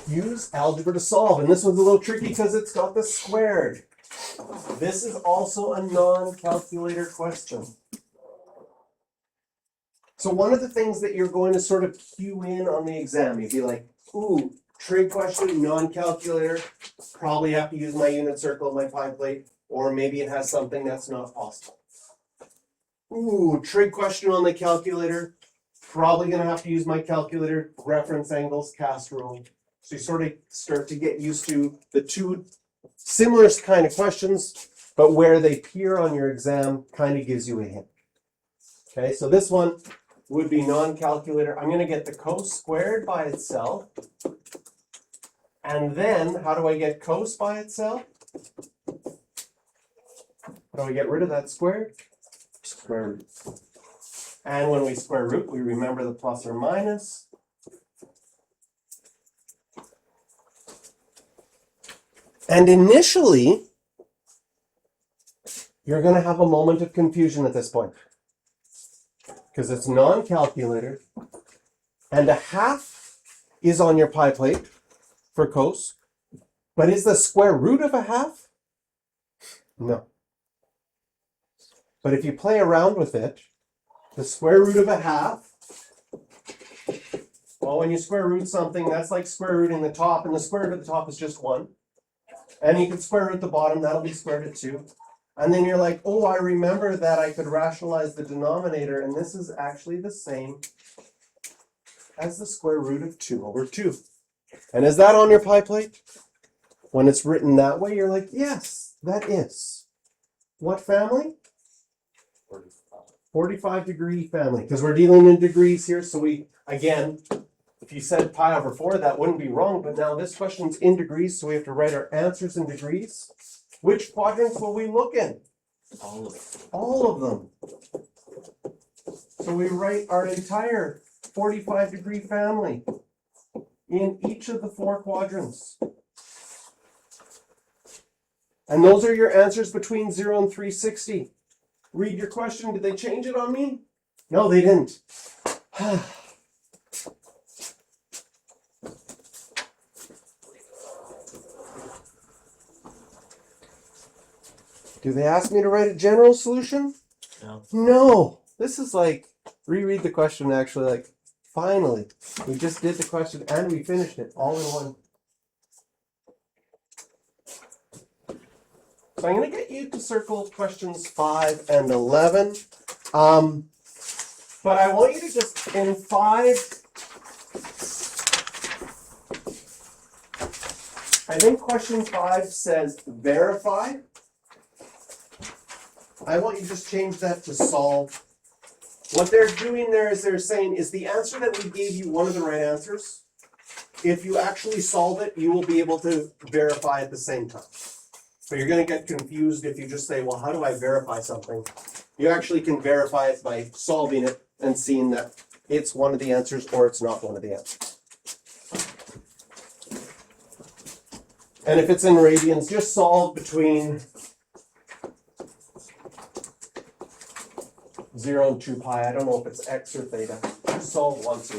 use algebra to solve. And this one's a little tricky because it's got the squared. This is also a non-calculator question. So one of the things that you're going to sort of cue in on the exam, you'd be like, ooh, trig question, non-calculator, probably have to use my unit circle and my pie plate, or maybe it has something that's not possible. Ooh, trig question on the calculator, probably gonna have to use my calculator, reference angles, cast rule. So you sort of start to get used to the two similar kind of questions, but where they appear on your exam kind of gives you a hint. Okay, so this one would be non-calculator. I'm gonna get the cos squared by itself. And then, how do I get cos by itself? How do I get rid of that squared? Square root. And when we square root, we remember the plus or minus. And initially, you're going to have a moment of confusion at this point. Because it's non-calculator. And a half is on your pie plate for cos. But is the square root of a half? No. But if you play around with it, the square root of a half, well, when you square root something, that's like square rooting the top, and the square root of the top is just 1. And you can square root the bottom, that'll be square root of 2. And then you're like, oh, I remember that I could rationalize the denominator, and this is actually the same as the square root of 2 over 2. And is that on your pie plate? When it's written that way, you're like, yes, that is. What family? 45 degree family, because we're dealing in degrees here. So we, again, if you said pi over 4, that wouldn't be wrong. But now this question's in degrees, so we have to write our answers in degrees. Which quadrants will we look in? All of it. All of them. So we write our entire 45 degree family in each of the 4 quadrants. And those are your answers between 0 and 360. Read your question. Did they change it on me? No, they didn't. Do they ask me to write a general solution? No. No. This is like, reread the question actually, like, finally. We just did the question and we finished it all in one. So I'm going to get you to circle questions 5 and 11. But I want you to just, in 5, I think question 5 says verify. I want you to just change that to solve. What they're doing there is they're saying, is the answer that we gave you one of the right answers? If you actually solve it, you will be able to verify at the same time. So you're going to get confused if you just say, well, how do I verify something? You actually can verify it by solving it and seeing that it's one of the answers or it's not one of the answers. And if it's in radians, just solve between 0 and 2 pi. I don't know if it's x or theta. Just solve once.